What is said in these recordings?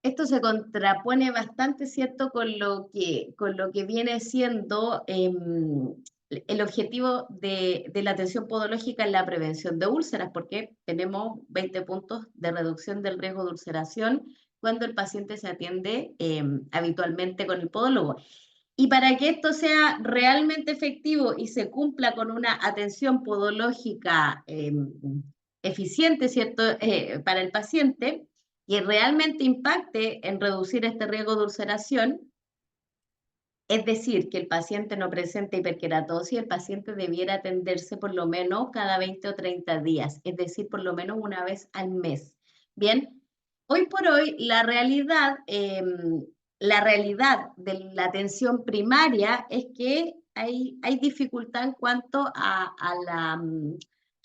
esto se contrapone bastante, ¿cierto?, con lo que viene siendo el objetivo de la atención podológica en la prevención de úlceras, porque tenemos 20 puntos de reducción del riesgo de ulceración cuando el paciente se atiende habitualmente con el podólogo. Y para que esto sea realmente efectivo y se cumpla con una atención podológica eficiente, ¿cierto?, para el paciente, que realmente impacte en reducir este riesgo de ulceración, es decir, que el paciente no presente hiperkeratosis, el paciente debiera atenderse por lo menos cada 20 o 30 días, es decir, por lo menos una vez al mes. Bien, hoy por hoy la realidad de la atención primaria es que hay dificultad en cuanto a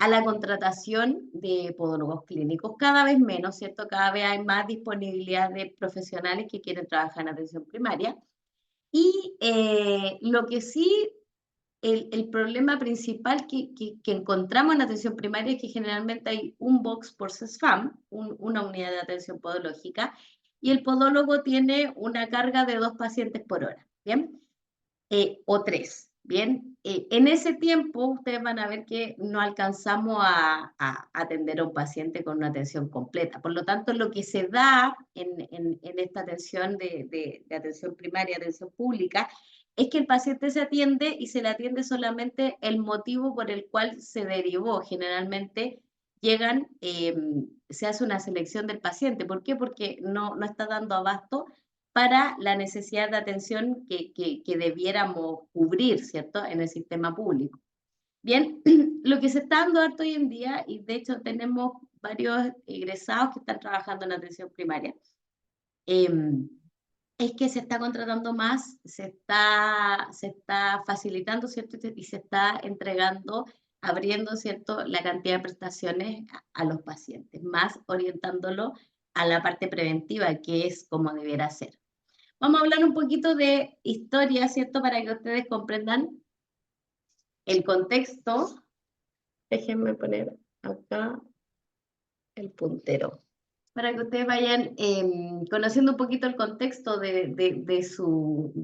la contratación de podólogos clínicos, cada vez menos, ¿cierto? Cada vez hay más disponibilidad de profesionales que quieren trabajar en atención primaria. Y lo que sí, el problema principal que encontramos en atención primaria es que generalmente hay un box por CESFAM, una unidad de atención podológica, y el podólogo tiene una carga de 2 pacientes por hora, ¿bien? O 3, ¿bien? En ese tiempo ustedes van a ver que no alcanzamos a atender a un paciente con una atención completa. Por lo tanto, lo que se da en esta atención de atención primaria, atención pública, es que el paciente se atiende y se le atiende solamente el motivo por el cual se derivó. Generalmente llegan, se hace una selección del paciente. ¿Por qué? Porque no está dando abasto para la necesidad de atención que debiéramos cubrir, ¿cierto?, en el sistema público. Bien, lo que se está dando harto hoy en día, y de hecho tenemos varios egresados que están trabajando en atención primaria, es que se está contratando más, se está facilitando, ¿cierto?, y se está entregando, abriendo, ¿cierto?, la cantidad de prestaciones a los pacientes, más orientándolo a la parte preventiva, que es como debiera ser. Vamos a hablar un poquito de historia, ¿cierto?, para que ustedes comprendan el contexto. Déjenme poner acá el puntero, para que ustedes vayan conociendo un poquito el contexto de su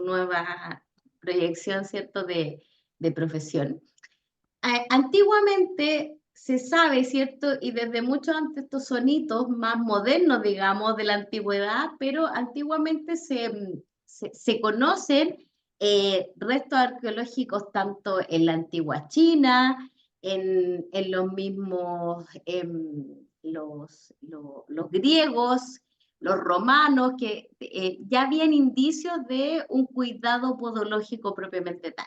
nueva proyección, ¿cierto?, de profesión. Antiguamente se sabe, ¿cierto? Y desde mucho antes estos sonitos más modernos, digamos, de la antigüedad, pero antiguamente se conocen restos arqueológicos tanto en la antigua China, en los mismos, los griegos, los romanos, que ya habían indicios de un cuidado podológico propiamente tal.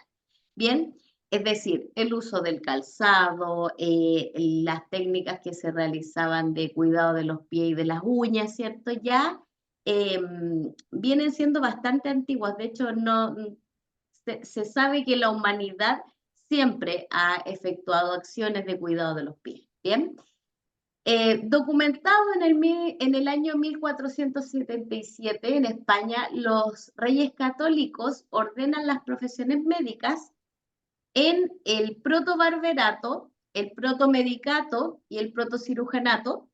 Bien, es decir, el uso del calzado, las técnicas que se realizaban de cuidado de los pies y de las uñas, ¿cierto? Ya vienen siendo bastante antiguas. De hecho, se sabe que la humanidad siempre ha efectuado acciones de cuidado de los pies. Bien. Documentado en el año 1477 en España, los reyes católicos ordenan las profesiones médicas en el protobarberato, el protomedicato y el protocirujanato,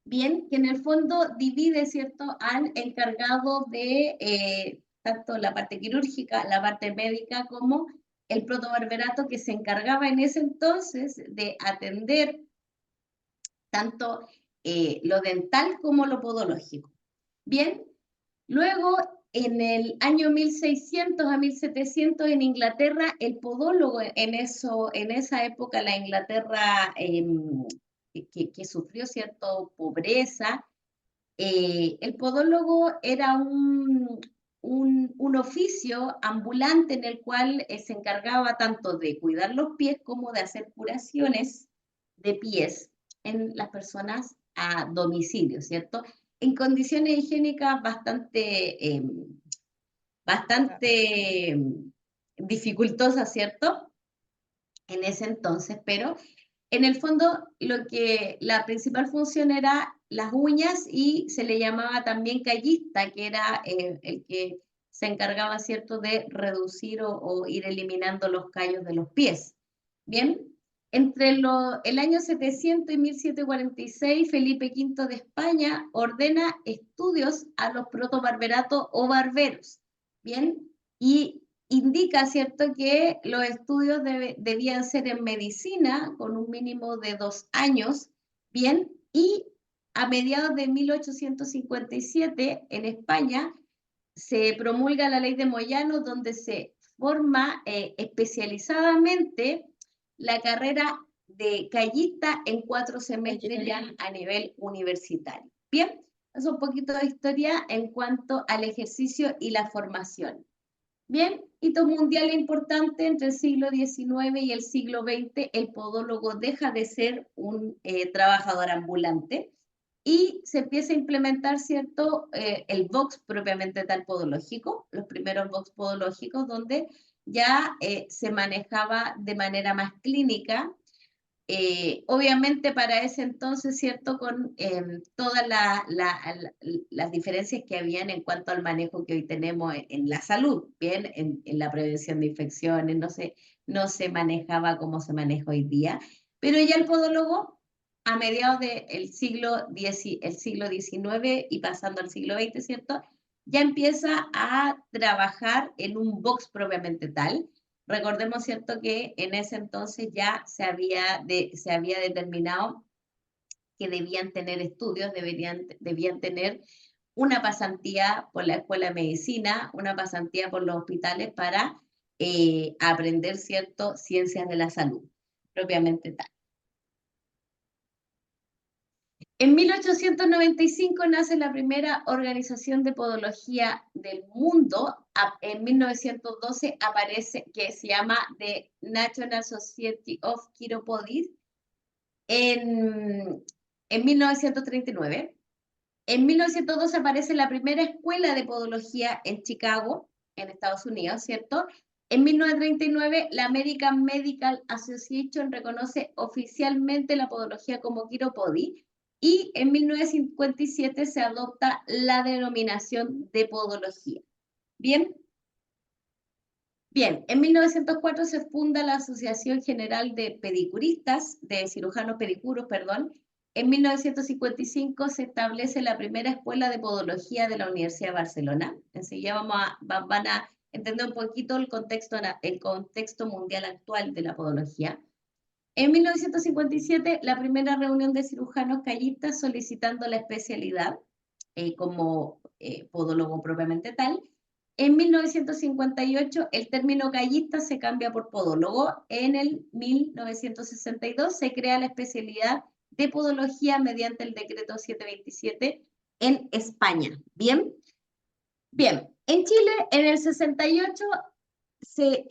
bien, que en el fondo divide, ¿cierto?, al encargado de tanto la parte quirúrgica, la parte médica, como el protobarberato, que se encargaba en ese entonces de atender tanto lo dental como lo podológico. Bien, luego en el año 1600 a 1700 en Inglaterra, el podólogo en esa época, la Inglaterra que sufrió cierta pobreza, el podólogo era un oficio ambulante en el cual se encargaba tanto de cuidar los pies como de hacer curaciones de pies en las personas a domicilio, ¿cierto? En condiciones higiénicas bastante dificultosas, ¿cierto? En ese entonces, pero en el fondo la principal función era las uñas y se le llamaba también callista, que era el que se encargaba, ¿cierto?, de reducir o ir eliminando los callos de los pies. Bien, Entre el año 700 y 1746, Felipe V de España ordena estudios a los protobarberatos o barberos, ¿bien? Y indica, ¿cierto?, que los estudios debían ser en medicina con un mínimo de 2 años, ¿bien? Y a mediados de 1857, en España, se promulga la ley de Moyano, donde se forma especializadamente la carrera de callista en 4 semestres ya a nivel universitario. Bien, es un poquito de historia en cuanto al ejercicio y la formación. Bien, hito mundial importante entre el siglo XIX y el siglo XX, el podólogo deja de ser un trabajador ambulante y se empieza a implementar, ¿cierto?, el box propiamente tal podológico, los primeros box podológicos donde ya se manejaba de manera más clínica. Obviamente para ese entonces, ¿cierto?, con todas las diferencias que habían en cuanto al manejo que hoy tenemos en la salud, ¿bien? En la prevención de infecciones, no se manejaba como se maneja hoy día, pero ya el podólogo, a mediados del siglo XIX y pasando al siglo XX, ¿cierto?, ya empieza a trabajar en un box propiamente tal. Recordemos, ¿cierto?, que en ese entonces ya se había determinado que debían tener estudios, debían tener una pasantía por la Escuela de Medicina, una pasantía por los hospitales para aprender, ¿cierto?, ciencias de la salud, propiamente tal. En 1895 nace la primera organización de podología del mundo. En 1912 aparece, que se llama The National Society of Chiropodists, en 1939. En 1912 aparece la primera escuela de podología en Chicago, en Estados Unidos, ¿cierto? En 1939, la American Medical Association reconoce oficialmente la podología como quiropodi y en 1957 se adopta la denominación de podología. Bien, bien, en 1904 se funda la Asociación General de Pedicuristas, de cirujanos pedicuros, perdón. En 1955 se establece la primera escuela de podología de la Universidad de Barcelona. Enseguida van a entender un poquito el contexto mundial actual de la podología. En 1957, la primera reunión de cirujanos callistas solicitando la especialidad como podólogo propiamente tal. En 1958, el término callista se cambia por podólogo. En el 1962 se crea la especialidad de podología mediante el decreto 727 en España. Bien, bien. En Chile, en el 68 se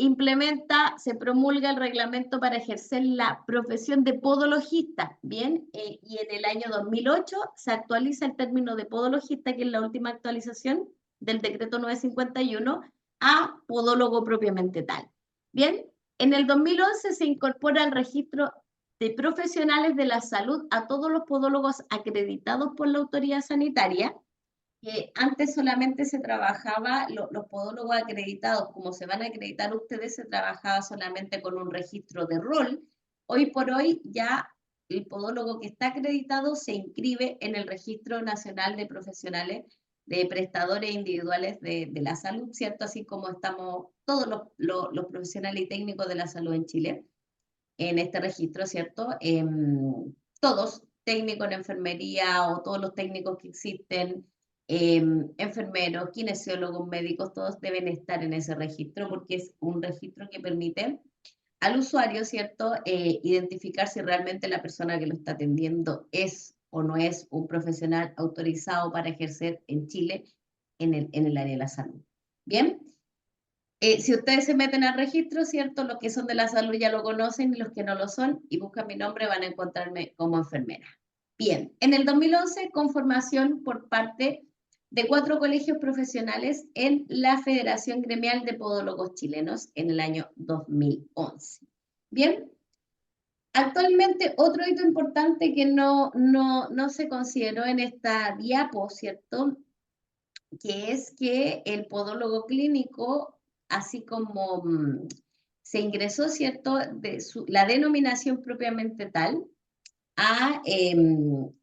promulga el reglamento para ejercer la profesión de podologista, ¿bien? Y en el año 2008 se actualiza el término de podologista, que es la última actualización del decreto 951, a podólogo propiamente tal, ¿bien? En el 2011 se incorpora al registro de profesionales de la salud a todos los podólogos acreditados por la autoridad sanitaria, que antes solamente se trabajaba, los podólogos acreditados, como se van a acreditar ustedes, se trabajaba solamente con un registro de rol. Hoy por hoy ya el podólogo que está acreditado se inscribe en el Registro Nacional de Profesionales de Prestadores Individuales de la Salud, ¿cierto? Así como estamos todos los profesionales y técnicos de la salud en Chile, en este registro, ¿cierto? Todos, técnicos en enfermería o todos los técnicos que existen, enfermeros, kinesiólogos, médicos, todos deben estar en ese registro porque es un registro que permite al usuario, ¿cierto?, identificar si realmente la persona que lo está atendiendo es o no es un profesional autorizado para ejercer en Chile en el área de la salud. Bien. Si ustedes se meten al registro, ¿cierto? Los que son de la salud ya lo conocen y los que no lo son y buscan mi nombre van a encontrarme como enfermera. Bien, en el 2011, conformación por parte de 4 colegios profesionales en la Federación Gremial de Podólogos Chilenos en el año 2011. Bien, actualmente otro hito importante que no se consideró en esta diapo, ¿cierto?, que es que el podólogo clínico, así como se ingresó, ¿cierto?, la denominación propiamente tal ¿cómo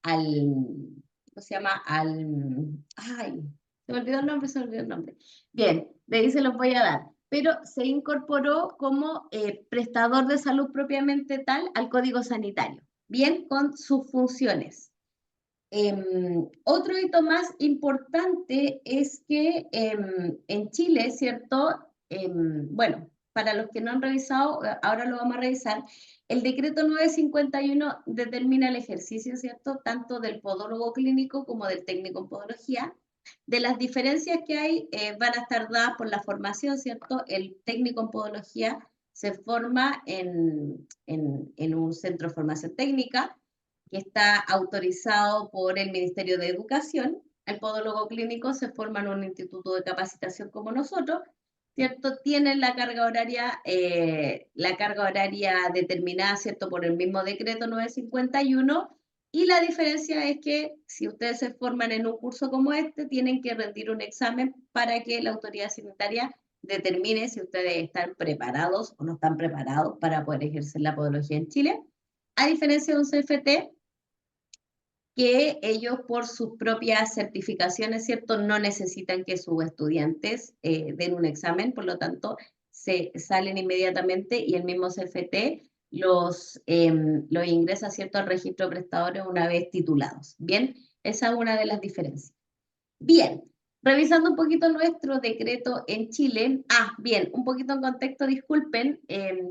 se llama? Ay, se me olvidó el nombre, se me olvidó el nombre. Bien, de ahí se los voy a dar. Pero se incorporó como prestador de salud propiamente tal al Código Sanitario, bien, con sus funciones. Otro hito más importante es que en Chile, ¿cierto? Bueno, para los que no han revisado, ahora lo vamos a revisar, el decreto 951 determina el ejercicio, ¿cierto? Tanto del podólogo clínico como del técnico en podología. De las diferencias que hay, van a estar dadas por la formación, ¿cierto? El técnico en podología se forma en un centro de formación técnica, que está autorizado por el Ministerio de Educación. El podólogo clínico se forma en un instituto de capacitación como nosotros, ¿cierto? Tienen la carga horaria determinada, ¿cierto? Por el mismo decreto 951, y la diferencia es que si ustedes se forman en un curso como este, tienen que rendir un examen para que la autoridad sanitaria determine si ustedes están preparados o no están preparados para poder ejercer la podología en Chile. A diferencia de un CFT, que ellos por sus propias certificaciones, ¿cierto?, no necesitan que sus estudiantes den un examen, por lo tanto, se salen inmediatamente y el mismo CFT los ingresa, ¿cierto?, al registro de prestadores una vez titulados. Bien, esa es una de las diferencias. Bien, revisando un poquito nuestro decreto en Chile. Bien, un poquito en contexto, disculpen,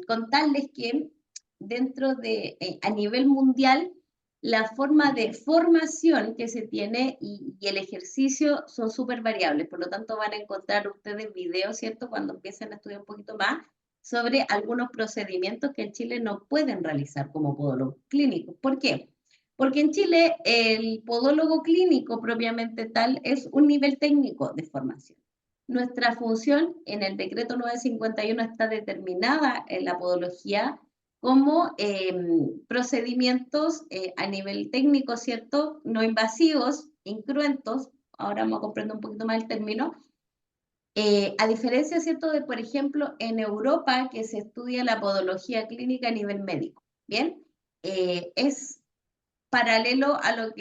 contarles que dentro de, a nivel mundial, la forma de formación que se tiene y el ejercicio son súper variables, por lo tanto van a encontrar ustedes videos, ¿cierto?, cuando empiecen a estudiar un poquito más sobre algunos procedimientos que en Chile no pueden realizar como podólogos clínicos. ¿Por qué? Porque en Chile el podólogo clínico propiamente tal es un nivel técnico de formación. Nuestra función en el decreto 951 está determinada en la podología como procedimientos a nivel técnico, ¿cierto? No invasivos, incruentos, ahora vamos a comprender un poquito más el término, a diferencia, ¿cierto?, de, por ejemplo, en Europa, que se estudia la podología clínica a nivel médico, ¿bien? Es paralelo a lo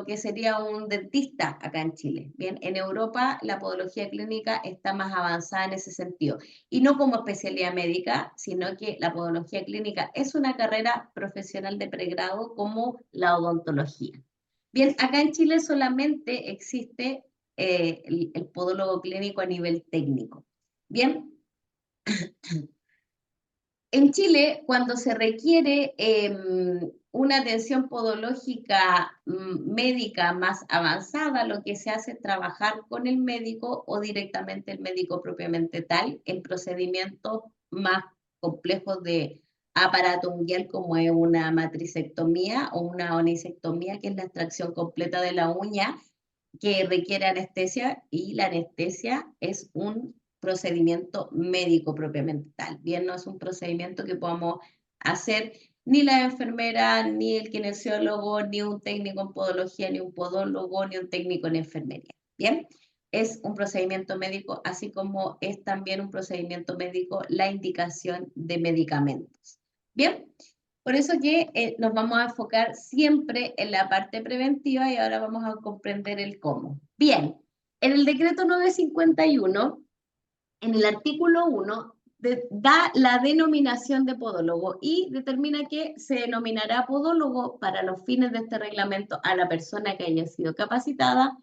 que sería un dentista acá en Chile. Bien, en Europa la podología clínica está más avanzada en ese sentido. Y no como especialidad médica, sino que la podología clínica es una carrera profesional de pregrado como la odontología. Bien, acá en Chile solamente existe el podólogo clínico a nivel técnico. Bien, en Chile, cuando se requiere una atención podológica médica más avanzada, lo que se hace es trabajar con el médico o directamente el médico propiamente tal en procedimientos más complejos de aparato unguial, como es una matricectomía o una onicectomía, que es la extracción completa de la uña, que requiere anestesia, y la anestesia es un procedimiento médico propiamente tal. Bien, no es un procedimiento que podamos hacer ni la enfermera, ni el kinesiólogo, ni un técnico en podología, ni un podólogo, ni un técnico en enfermería. Bien, es un procedimiento médico, así como es también un procedimiento médico la indicación de medicamentos. Bien, por eso que nos vamos a enfocar siempre en la parte preventiva y ahora vamos a comprender el cómo. Bien, en el decreto 951, en el artículo 1, da la denominación de podólogo y determina que se denominará podólogo para los fines de este reglamento a la persona que haya sido capacitada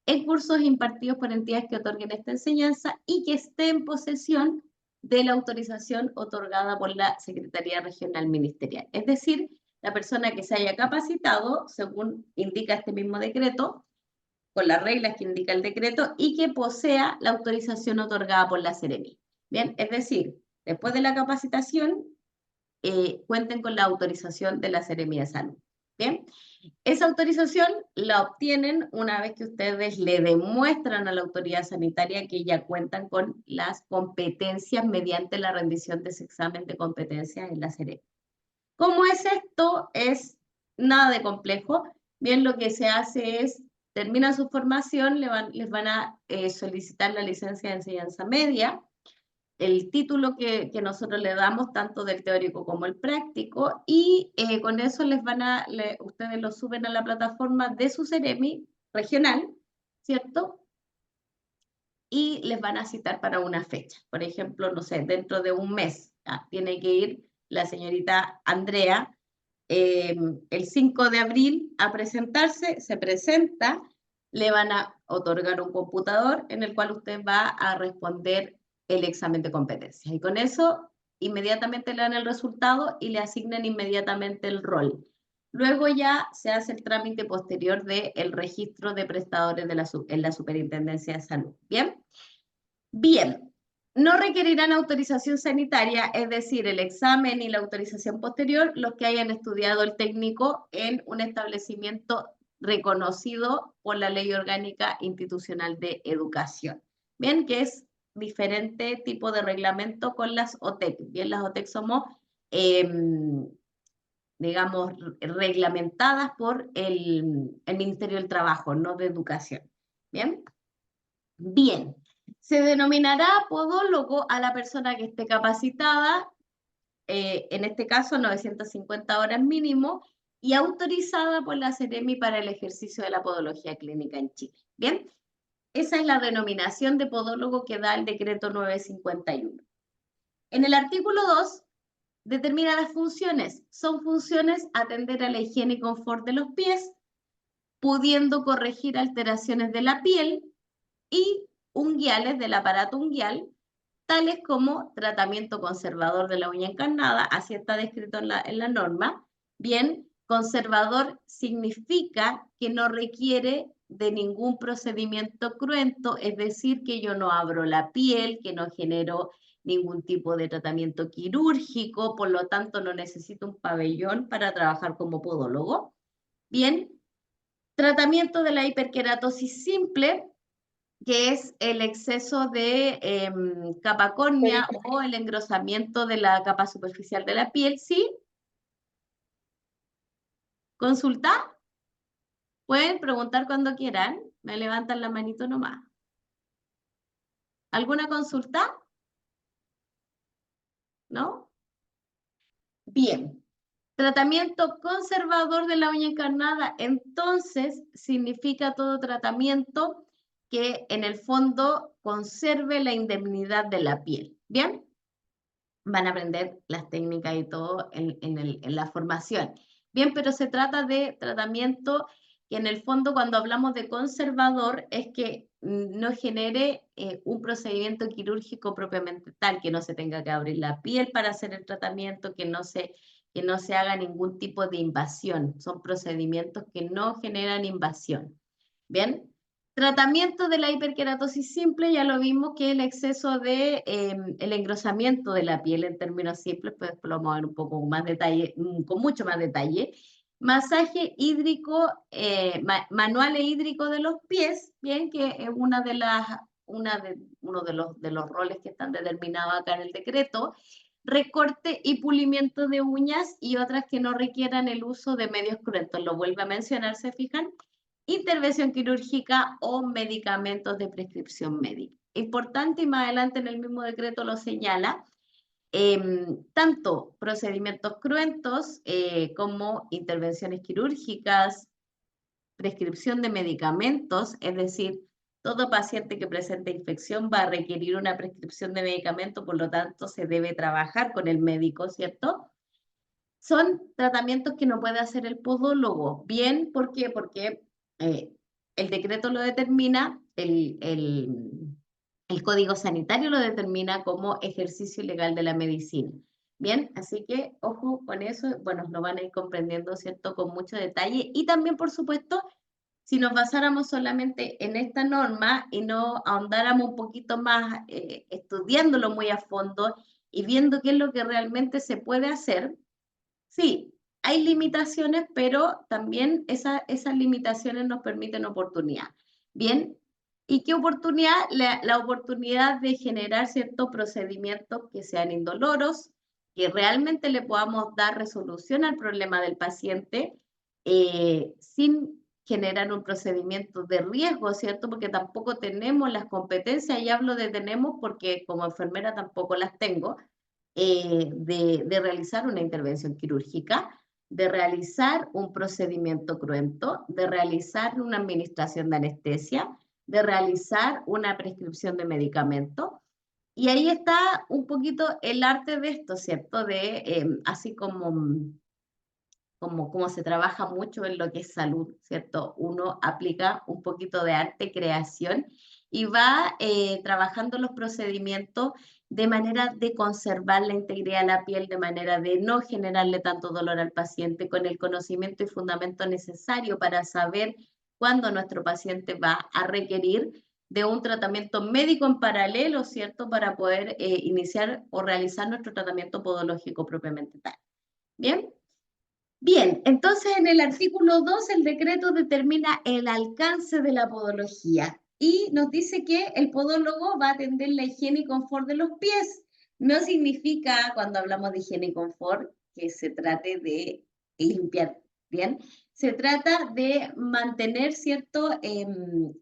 en cursos impartidos por entidades que otorguen esta enseñanza y que esté en posesión de la autorización otorgada por la Secretaría Regional Ministerial. Es decir, la persona que se haya capacitado, según indica este mismo decreto, con las reglas que indica el decreto, y que posea la autorización otorgada por la Seremi. Bien, es decir, después de la capacitación, cuenten con la autorización de la Seremi de Salud. Bien, esa autorización la obtienen una vez que ustedes le demuestran a la autoridad sanitaria que ya cuentan con las competencias mediante la rendición de ese examen de competencias en la Seremi. ¿Cómo es esto? Es nada de complejo. Bien, lo que se hace es, terminan su formación, les van a solicitar la licencia de enseñanza media. el título que nosotros le damos, tanto del teórico como el práctico, y con eso ustedes lo suben a la plataforma de su Ceremi regional, ¿cierto? Y les van a citar para una fecha. Por ejemplo, no sé, dentro de un mes tiene que ir la señorita Andrea el 5 de abril a presentarse, se presenta, le van a otorgar un computador en el cual usted va a responder el examen de competencias. Y con eso inmediatamente le dan el resultado y le asignan inmediatamente el rol. Luego ya se hace el trámite posterior del registro de prestadores en la Superintendencia de Salud. ¿Bien? Bien. No requerirán autorización sanitaria, es decir, el examen y la autorización posterior, los que hayan estudiado el técnico en un establecimiento reconocido por la Ley Orgánica Institucional de Educación. Bien, que es diferente tipo de reglamento con las OTEC. Bien, las OTEC somos, digamos, reglamentadas por el Ministerio del Trabajo, no de Educación. Bien. Bien. Se denominará podólogo a la persona que esté capacitada, en este caso 950 horas mínimo, y autorizada por la Ceremi para el ejercicio de la podología clínica en Chile. Bien, esa es la denominación de podólogo que da el decreto 951. En el artículo 2 determina las funciones. Son funciones atender a la higiene y confort de los pies, pudiendo corregir alteraciones de la piel y unguiales del aparato unguial, tales como tratamiento conservador de la uña encarnada, así está descrito en la norma. Bien, conservador significa que no requiere de ningún procedimiento cruento, es decir, que yo no abro la piel, que no genero ningún tipo de tratamiento quirúrgico, por lo tanto no necesito un pabellón para trabajar como podólogo. Bien, tratamiento de la hiperkeratosis simple, que es el exceso de capa córnea o el engrosamiento de la capa superficial de la piel, ¿sí? ¿Consulta? Pueden preguntar cuando quieran, me levantan la manito nomás. ¿Alguna consulta? ¿No? Bien. Tratamiento conservador de la uña encarnada, entonces significa todo tratamiento que en el fondo conserve la indemnidad de la piel. ¿Bien? Van a aprender las técnicas y todo en la formación. Bien, pero se trata de tratamiento que en el fondo cuando hablamos de conservador es que no genere un procedimiento quirúrgico propiamente tal, que no se tenga que abrir la piel para hacer el tratamiento, que no se haga ningún tipo de invasión. Son procedimientos que no generan invasión. Bien, tratamiento de la hiperkeratosis simple, ya lo vimos que el exceso de el engrosamiento de la piel en términos simples, pues lo vamos a ver un poco más detalle, con mucho más detalle. Masaje hídrico, manual e hídrico de los pies, bien, que es uno de los roles que están determinados acá en el decreto. Recorte y pulimiento de uñas y otras que no requieran el uso de medios cruentos. Lo vuelve a mencionar, ¿se fijan? Intervención quirúrgica o medicamentos de prescripción médica. Importante, y más adelante en el mismo decreto lo señala, tanto procedimientos cruentos como intervenciones quirúrgicas, prescripción de medicamentos, es decir, todo paciente que presente infección va a requerir una prescripción de medicamento, por lo tanto se debe trabajar con el médico, ¿cierto? Son tratamientos que no puede hacer el podólogo. Bien, ¿por qué? Porque el decreto lo determina, el código sanitario lo determina como ejercicio ilegal de la medicina. Bien, así que ojo con eso, bueno, lo van a ir comprendiendo, ¿cierto? Con mucho detalle. Y también, por supuesto, si nos basáramos solamente en esta norma y no ahondáramos un poquito más estudiándolo muy a fondo y viendo qué es lo que realmente se puede hacer, sí, hay limitaciones, pero también esas limitaciones nos permiten oportunidad. Bien, ¿y qué oportunidad? La oportunidad de generar ciertos procedimientos que sean indoloros, que realmente le podamos dar resolución al problema del paciente sin generar un procedimiento de riesgo, ¿cierto? Porque tampoco tenemos las competencias, y hablo de tenemos porque como enfermera tampoco las tengo, de realizar una intervención quirúrgica, de realizar un procedimiento cruento, de realizar una administración de anestesia, de realizar una prescripción de medicamento. Y ahí está un poquito el arte de esto, ¿cierto? Así como se trabaja mucho en lo que es salud, ¿cierto? Uno aplica un poquito de arte, creación, y va trabajando los procedimientos de manera de conservar la integridad de la piel, de manera de no generarle tanto dolor al paciente, con el conocimiento y fundamento necesario para saber cuándo nuestro paciente va a requerir de un tratamiento médico en paralelo, ¿cierto? Para poder iniciar o realizar nuestro tratamiento podológico propiamente tal. ¿Bien? Bien, entonces en el artículo 2 el decreto determina el alcance de la podología y nos dice que el podólogo va a atender la higiene y confort de los pies. No significa, cuando hablamos de higiene y confort, que se trate de limpiar, ¿bien? Se trata de mantener, ¿cierto?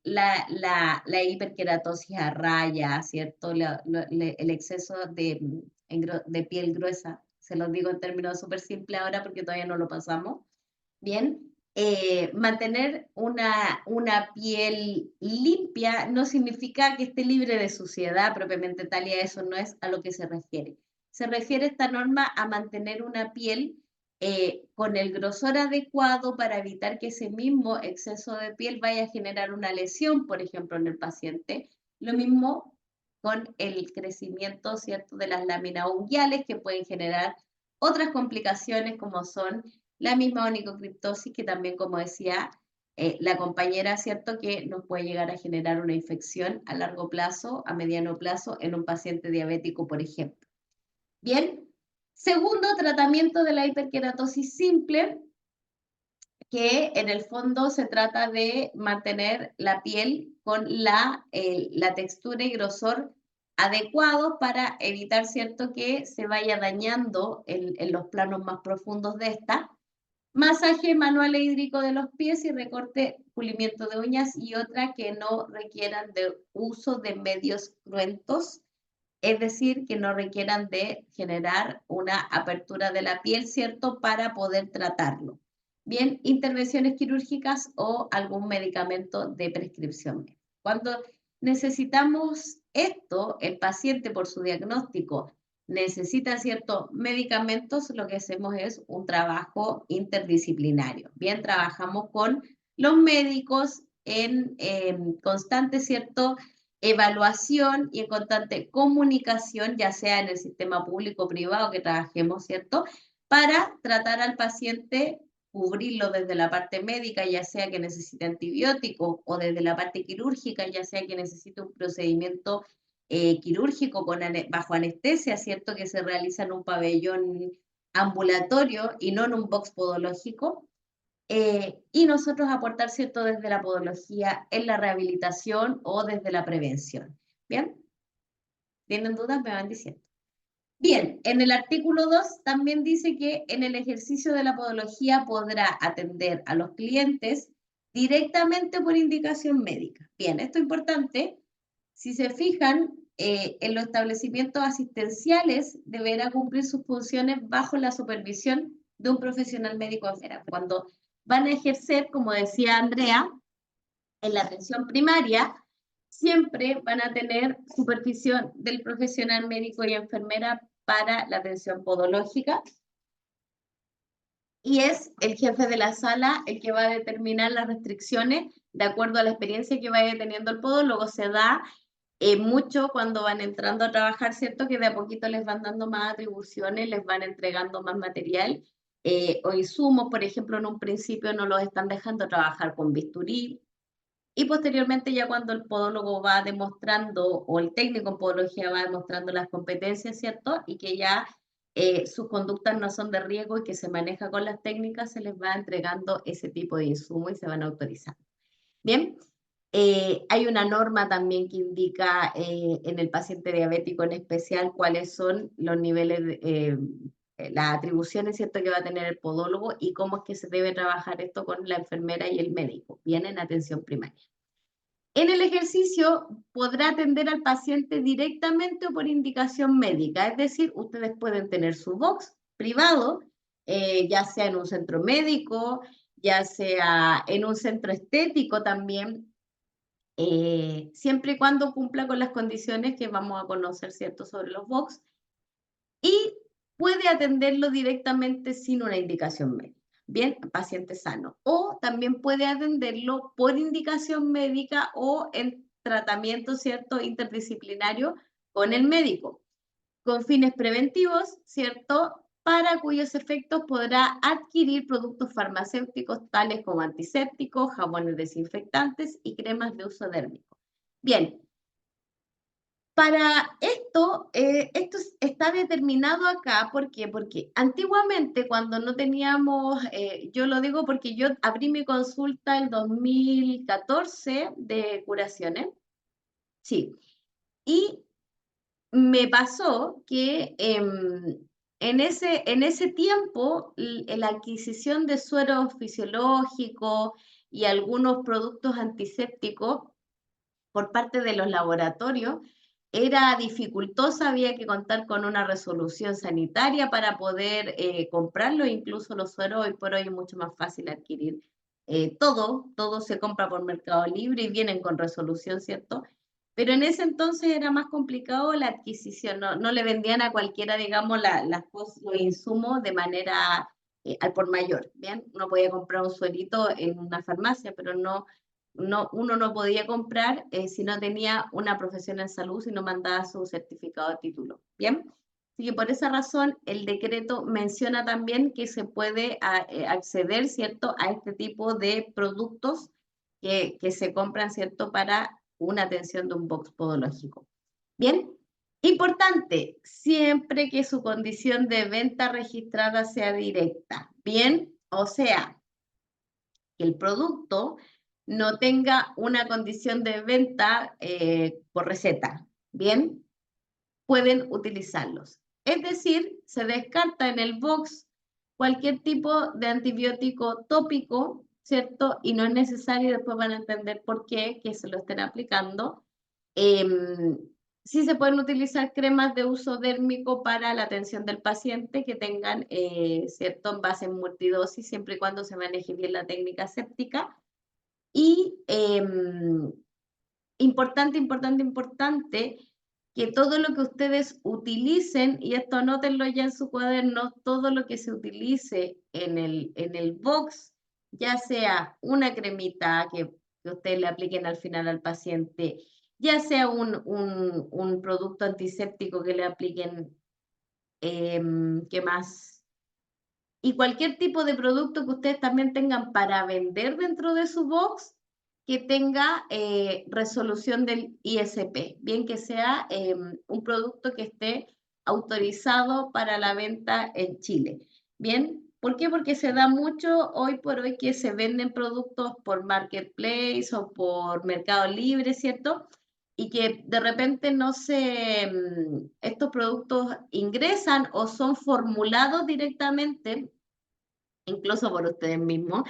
La hiperkeratosis a raya, ¿cierto? El exceso de piel gruesa. Se los digo en términos súper simples ahora porque todavía no lo pasamos. Bien, mantener una piel limpia no significa que esté libre de suciedad propiamente tal, y a eso no es a lo que se refiere. Se refiere esta norma a mantener una piel con el grosor adecuado para evitar que ese mismo exceso de piel vaya a generar una lesión, por ejemplo, en el paciente. Lo mismo con el crecimiento, ¿cierto?, de las láminas unguiales, que pueden generar otras complicaciones como son la misma onicocriptosis, que también, como decía la compañera, ¿cierto?, que nos puede llegar a generar una infección a largo plazo, a mediano plazo, en un paciente diabético, por ejemplo. Bien, segundo, tratamiento de la hiperkeratosis simple, que en el fondo se trata de mantener la piel con la textura y grosor adecuados para evitar, ¿cierto?, que se vaya dañando en los planos más profundos de esta. Masaje manual e hídrico de los pies y recorte, pulimiento de uñas, y otra que no requieran de uso de medios cruentos, es decir, que no requieran de generar una apertura de la piel, ¿cierto?, para poder tratarlo. Bien, intervenciones quirúrgicas o algún medicamento de prescripción. Cuando necesitamos esto, el paciente por su diagnóstico necesita ciertos medicamentos, lo que hacemos es un trabajo interdisciplinario. Bien, trabajamos con los médicos en constante, ¿cierto?, evaluación y en constante comunicación, ya sea en el sistema público o privado que trabajemos, ¿cierto?, para tratar al paciente, cubrirlo desde la parte médica, ya sea que necesite antibióticos, o desde la parte quirúrgica, ya sea que necesite un procedimiento quirúrgico bajo anestesia, ¿cierto?, que se realiza en un pabellón ambulatorio y no en un box podológico. Y nosotros aportar, ¿cierto?, desde la podología en la rehabilitación o desde la prevención. ¿Bien? ¿Tienen dudas? Me van diciendo. Bien, en el artículo 2 también dice que en el ejercicio de la podología podrá atender a los clientes directamente por indicación médica. Bien, esto es importante. Si se fijan, en los establecimientos asistenciales deberá cumplir sus funciones bajo la supervisión de un profesional médico enfermero. Cuando van a ejercer, como decía Andrea, en la atención primaria, siempre van a tener supervisión del profesional médico y enfermera para la atención podológica, y es el jefe de la sala el que va a determinar las restricciones de acuerdo a la experiencia que vaya teniendo el podólogo. Se da mucho cuando van entrando a trabajar, ¿cierto?, que de a poquito les van dando más atribuciones, les van entregando más material o insumos. Por ejemplo, en un principio no los están dejando trabajar con bisturí, y posteriormente, ya cuando el podólogo va demostrando, o el técnico en podología va demostrando las competencias, ¿cierto?, y que ya sus conductas no son de riesgo y que se maneja con las técnicas, se les va entregando ese tipo de insumo y se van autorizando. Bien, hay una norma también que indica en el paciente diabético en especial cuáles son los niveles las atribuciones, ¿cierto?, que va a tener el podólogo y cómo es que se debe trabajar esto con la enfermera y el médico, bien en atención primaria. En el ejercicio podrá atender al paciente directamente o por indicación médica, es decir, ustedes pueden tener su box privado, ya sea en un centro médico, ya sea en un centro estético también, siempre y cuando cumpla con las condiciones que vamos a conocer, ¿cierto?, sobre los box, y puede atenderlo directamente sin una indicación médica. Bien, paciente sano. O también puede atenderlo por indicación médica o en tratamiento, ¿cierto?, interdisciplinario con el médico, con fines preventivos, ¿cierto?, para cuyos efectos podrá adquirir productos farmacéuticos tales como antisépticos, jabones desinfectantes y cremas de uso dérmico. Bien, para esto, esto está determinado acá, ¿por qué? Porque antiguamente cuando no teníamos, yo lo digo porque yo abrí mi consulta en 2014 de curaciones, sí, y me pasó que en ese tiempo la adquisición de suero fisiológico y algunos productos antisépticos por parte de los laboratorios era dificultosa, había que contar con una resolución sanitaria para poder comprarlo, incluso los sueros hoy por hoy es mucho más fácil adquirir. Todo se compra por Mercado Libre y vienen con resolución, ¿cierto? Pero en ese entonces era más complicado la adquisición, no le vendían a cualquiera, digamos, los insumos de manera al por mayor, ¿bien? Uno podía comprar un suerito en una farmacia, pero uno no podía comprar si no tenía una profesión en salud, si no mandaba su certificado de título. ¿Bien? Así que por esa razón el decreto menciona también que se puede acceder, ¿cierto?, a este tipo de productos que se compran, ¿cierto?, para una atención de un box podológico. ¿Bien? Importante, siempre que su condición de venta registrada sea directa. ¿Bien? O sea, que el producto no tenga una condición de venta por receta. Bien, pueden utilizarlos. Es decir, se descarta en el box cualquier tipo de antibiótico tópico, ¿cierto? Y no es necesario, después van a entender por qué, que se lo estén aplicando. Sí se pueden utilizar cremas de uso dérmico para la atención del paciente que tengan, ¿cierto?, envase en multidosis, siempre y cuando se maneje bien la técnica séptica. Y importante, que todo lo que ustedes utilicen, y esto anótenlo ya en su cuaderno, todo lo que se utilice en el box, ya sea una cremita que ustedes le apliquen al final al paciente, ya sea un producto antiséptico que le apliquen, ¿qué más? Y cualquier tipo de producto que ustedes también tengan para vender dentro de su box, que tenga resolución del ISP, bien que sea un producto que esté autorizado para la venta en Chile. Bien, ¿por qué? Porque se da mucho hoy por hoy que se venden productos por Marketplace o por Mercado Libre, ¿cierto? Y que de repente no se, estos productos ingresan o son formulados directamente, incluso por ustedes mismos,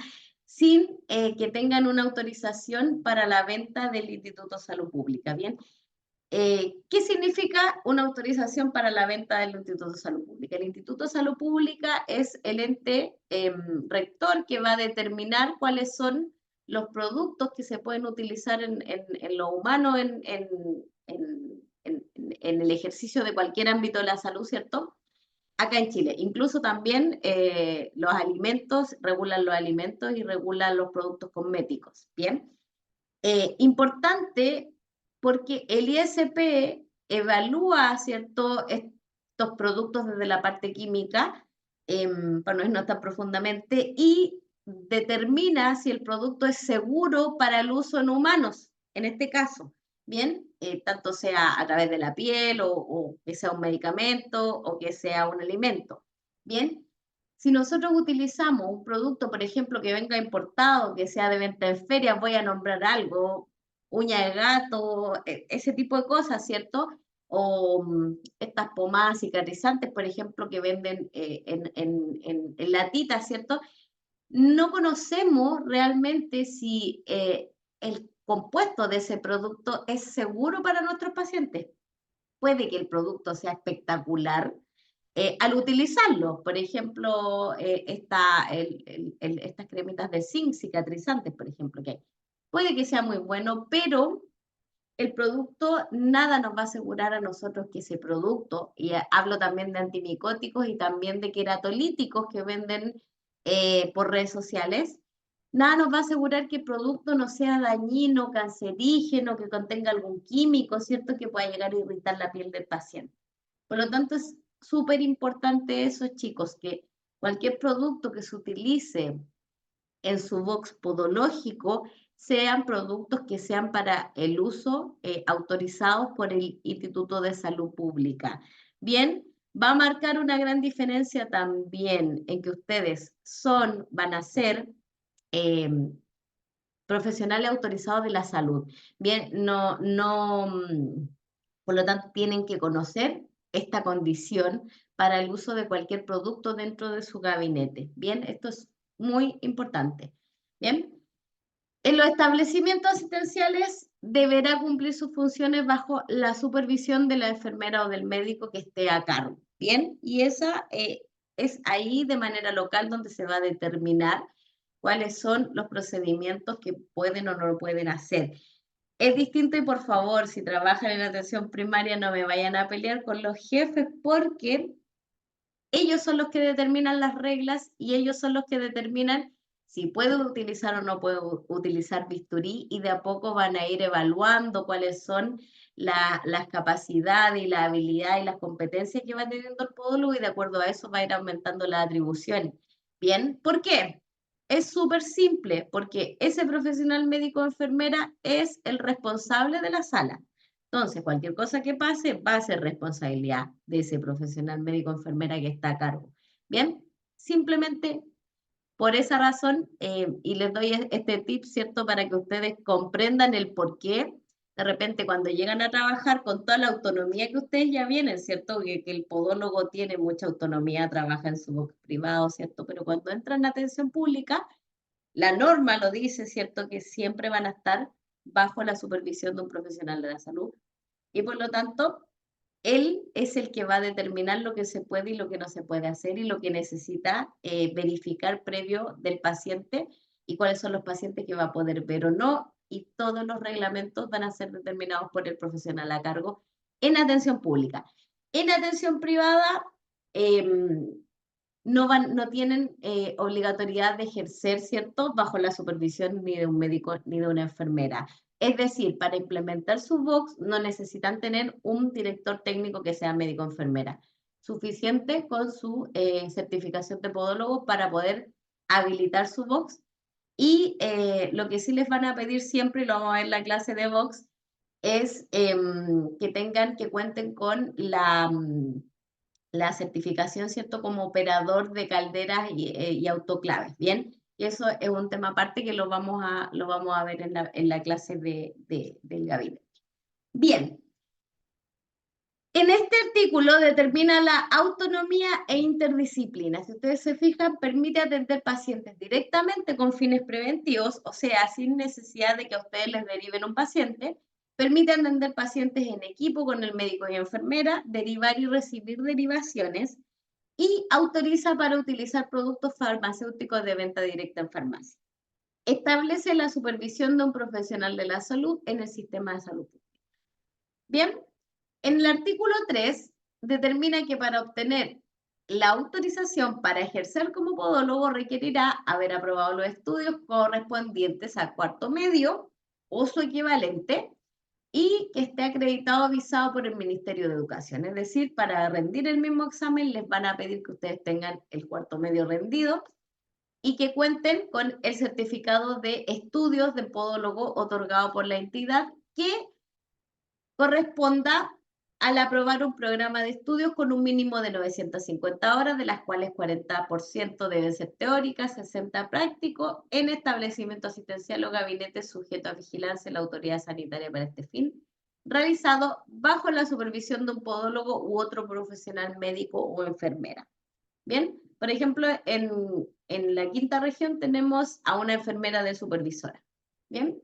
sin que tengan una autorización para la venta del Instituto de Salud Pública. Bien, ¿qué significa una autorización para la venta del Instituto de Salud Pública? El Instituto de Salud Pública es el ente rector que va a determinar cuáles son los productos que se pueden utilizar en lo humano, en el ejercicio de cualquier ámbito de la salud, ¿cierto? Acá en Chile. Incluso también los alimentos, regulan los alimentos y regulan los productos cosméticos. Bien. Importante porque el ISP evalúa, ¿cierto?, estos productos desde la parte química, para no irnos tan profundamente, y determina si el producto es seguro para el uso en humanos, en este caso. Bien, tanto sea a través de la piel o que sea un medicamento o que sea un alimento. Bien, si nosotros utilizamos un producto, por ejemplo, que venga importado, que sea de venta en ferias, voy a nombrar algo, uña de gato, ese tipo de cosas, ¿cierto? o estas pomadas cicatrizantes, por ejemplo, que venden en latitas, ¿cierto? No conocemos realmente si el compuesto de ese producto es seguro para nuestros pacientes. Puede que el producto sea espectacular al utilizarlo. Por ejemplo, estas cremitas de zinc cicatrizantes, por ejemplo, que hay. Puede que sea muy bueno, pero el producto nada nos va a asegurar a nosotros que ese producto, y hablo también de antimicóticos y también de queratolíticos que venden por redes sociales, nada nos va a asegurar que el producto no sea dañino, cancerígeno, que contenga algún químico, ¿cierto? Que pueda llegar a irritar la piel del paciente. Por lo tanto, es súper importante eso, chicos, que cualquier producto que se utilice en su box podológico sean productos que sean para el uso autorizados por el Instituto de Salud Pública. Bien, va a marcar una gran diferencia también en que ustedes van a ser eh, profesionales autorizados de la salud. Bien, por lo tanto, tienen que conocer esta condición para el uso de cualquier producto dentro de su gabinete. Bien, esto es muy importante. Bien, en los establecimientos asistenciales deberá cumplir sus funciones bajo la supervisión de la enfermera o del médico que esté a cargo. Bien, y esa es ahí de manera local donde se va a determinar cuáles son los procedimientos que pueden o no pueden hacer. Es distinto y por favor, si trabajan en atención primaria, no me vayan a pelear con los jefes porque ellos son los que determinan las reglas y ellos son los que determinan si puedo utilizar o no puedo utilizar bisturí y de a poco van a ir evaluando cuáles son las capacidades y la habilidad y las competencias que va teniendo el podólogo y de acuerdo a eso va a ir aumentando la atribución. Bien, ¿por qué? Es súper simple, porque ese profesional médico o enfermera es el responsable de la sala. Entonces, cualquier cosa que pase va a ser responsabilidad de ese profesional médico o enfermera que está a cargo. Bien, simplemente por esa razón, y les doy este tip, ¿cierto? Para que ustedes comprendan el por qué, de repente cuando llegan a trabajar con toda la autonomía que ustedes ya vienen, ¿cierto? Que el podólogo tiene mucha autonomía, trabaja en su box privado, ¿cierto? Pero cuando entran a atención pública, la norma lo dice, ¿cierto? Que siempre van a estar bajo la supervisión de un profesional de la salud y por lo tanto, él es el que va a determinar lo que se puede y lo que no se puede hacer y lo que necesita verificar previo del paciente y cuáles son los pacientes que va a poder ver o no. Y todos los reglamentos van a ser determinados por el profesional a cargo en atención pública. En atención privada, eh, no tienen obligatoriedad de ejercer, ¿cierto?, bajo la supervisión ni de un médico ni de una enfermera. Es decir, para implementar su box no necesitan tener un director técnico que sea médico o enfermera. Suficiente con su certificación de podólogo para poder habilitar su box. Y lo que sí les van a pedir siempre, y lo vamos a ver en la clase de box, es que cuenten con la certificación, ¿cierto?, como operador de calderas y autoclaves, ¿bien? Y eso es un tema aparte que lo vamos a ver en la clase del gabinete. Bien, en este artículo determina la autonomía e interdisciplina. Si ustedes se fijan, permite atender pacientes directamente con fines preventivos, o sea, sin necesidad de que a ustedes les deriven un paciente. Permite atender pacientes en equipo con el médico y enfermera, derivar y recibir derivaciones, y autoriza para utilizar productos farmacéuticos de venta directa en farmacia. Establece la supervisión de un profesional de la salud en el sistema de salud. Bien, en el artículo 3 determina que para obtener la autorización para ejercer como podólogo requerirá haber aprobado los estudios correspondientes al cuarto medio o su equivalente y que esté acreditado o avisado por el Ministerio de Educación. Es decir, para rendir el mismo examen les van a pedir que ustedes tengan el cuarto medio rendido y que cuenten con el certificado de estudios de podólogo otorgado por la entidad que corresponda al aprobar un programa de estudios con un mínimo de 950 horas, de las cuales 40% deben ser teóricas, 60 práctico, en establecimiento asistencial o gabinete sujeto a vigilancia de la autoridad sanitaria para este fin, realizado bajo la supervisión de un podólogo u otro profesional médico o enfermera. Bien, por ejemplo, en la quinta región tenemos a una enfermera de supervisora. Bien.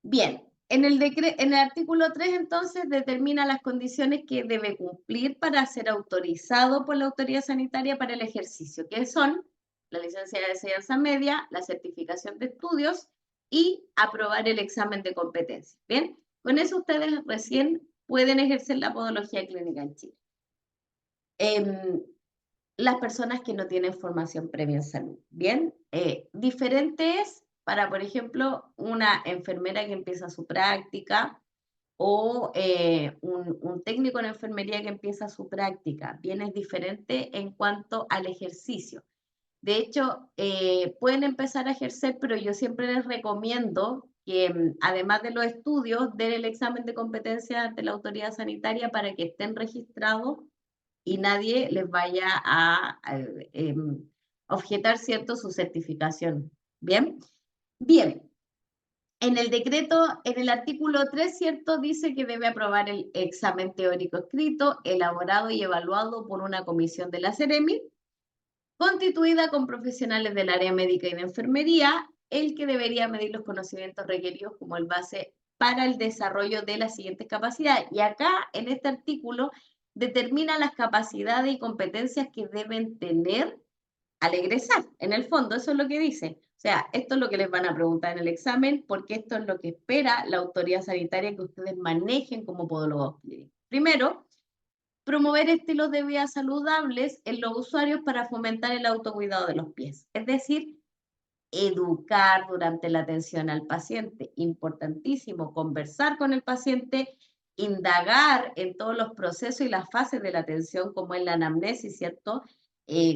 Bien, en el artículo 3 entonces determina las condiciones que debe cumplir para ser autorizado por la autoridad sanitaria para el ejercicio, que son la licencia de enseñanza media, la certificación de estudios y aprobar el examen de competencia. Bien, con eso ustedes recién pueden ejercer la podología clínica en Chile. Las personas que no tienen formación previa en salud. Bien, diferente es para, por ejemplo, una enfermera que empieza su práctica o un técnico en enfermería que empieza su práctica. Bien, es diferente en cuanto al ejercicio. De hecho, pueden empezar a ejercer, pero yo siempre les recomiendo que, además de los estudios, den el examen de competencia ante la autoridad sanitaria para que estén registrados y nadie les vaya a objetar, ¿cierto?, su certificación. ¿Bien? Bien. En el decreto, en el artículo 3, ¿cierto?, dice que debe aprobar el examen teórico escrito, elaborado y evaluado por una comisión de la Seremi, constituida con profesionales del área médica y de enfermería, el que debería medir los conocimientos requeridos como el base para el desarrollo de las siguientes capacidades. Y acá, en este artículo, determina las capacidades y competencias que deben tener al egresar. En el fondo, eso es lo que dice. O sea, esto es lo que les van a preguntar en el examen, porque esto es lo que espera la autoridad sanitaria que ustedes manejen como podólogos clínicos. Primero, promover estilos de vida saludables en los usuarios para fomentar el autocuidado de los pies. Es decir, educar durante la atención al paciente. Importantísimo, conversar con el paciente, indagar en todos los procesos y las fases de la atención, como es la anamnesis, ¿cierto?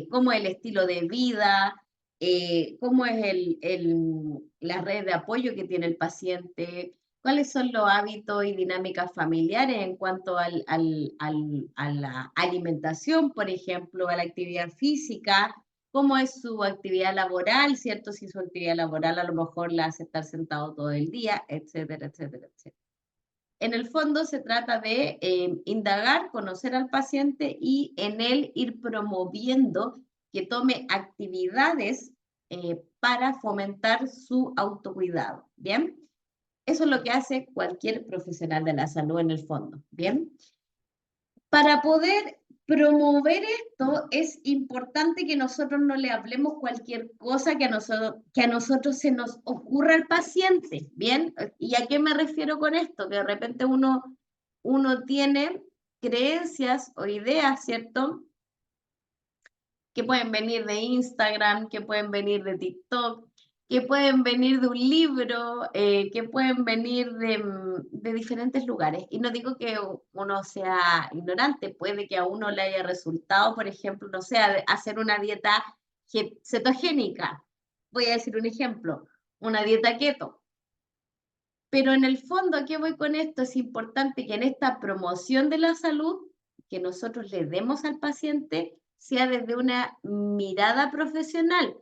Cómo es el estilo de vida, cómo es la red de apoyo que tiene el paciente, cuáles son los hábitos y dinámicas familiares en cuanto a la alimentación, por ejemplo, a la actividad física, cómo es su actividad laboral, ¿cierto? Si su actividad laboral a lo mejor la hace estar sentado todo el día, etcétera, etcétera, etcétera. En el fondo se trata de indagar, conocer al paciente y en él ir promoviendo que tome actividades para fomentar su autocuidado, ¿bien? Eso es lo que hace cualquier profesional de la salud en el fondo, ¿bien? Para poder promover esto es importante que nosotros no le hablemos cualquier cosa que a nosotros se nos ocurra al paciente, ¿bien? ¿Y a qué me refiero con esto? Que de repente uno tiene creencias o ideas, ¿cierto?, que pueden venir de Instagram, que pueden venir de TikTok, que pueden venir de un libro, que pueden venir de diferentes lugares. Y no digo que uno sea ignorante, puede que a uno le haya resultado, por ejemplo, no sé, hacer una dieta cetogénica. Voy a decir un ejemplo, una dieta keto. Pero en el fondo, ¿a qué voy con esto? Es importante que en esta promoción de la salud, que nosotros le demos al paciente, sea desde una mirada profesional.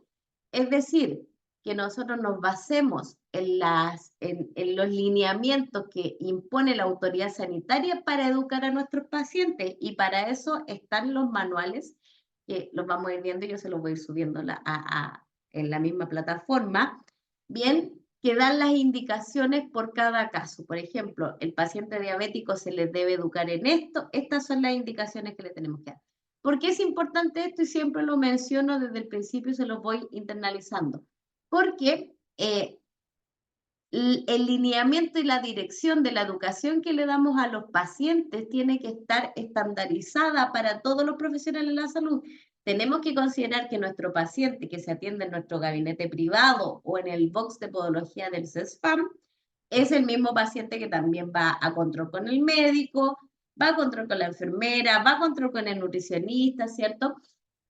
Es decir, que nosotros nos basemos en los lineamientos que impone la autoridad sanitaria para educar a nuestros pacientes. Y para eso están los manuales, que los vamos a ir viendo y yo se los voy a ir subiendo en la misma plataforma. Bien, que dan las indicaciones por cada caso. Por ejemplo, el paciente diabético se le debe educar en esto. Estas son las indicaciones que le tenemos que dar. ¿Por qué es importante esto? Y siempre lo menciono desde el principio y se los voy internalizando. Porque el lineamiento y la dirección de la educación que le damos a los pacientes tiene que estar estandarizada para todos los profesionales de la salud. Tenemos que considerar que nuestro paciente que se atiende en nuestro gabinete privado o en el box de podología del CESFAM es el mismo paciente que también va a control con el médico, va a control con la enfermera, va a control con el nutricionista, ¿cierto?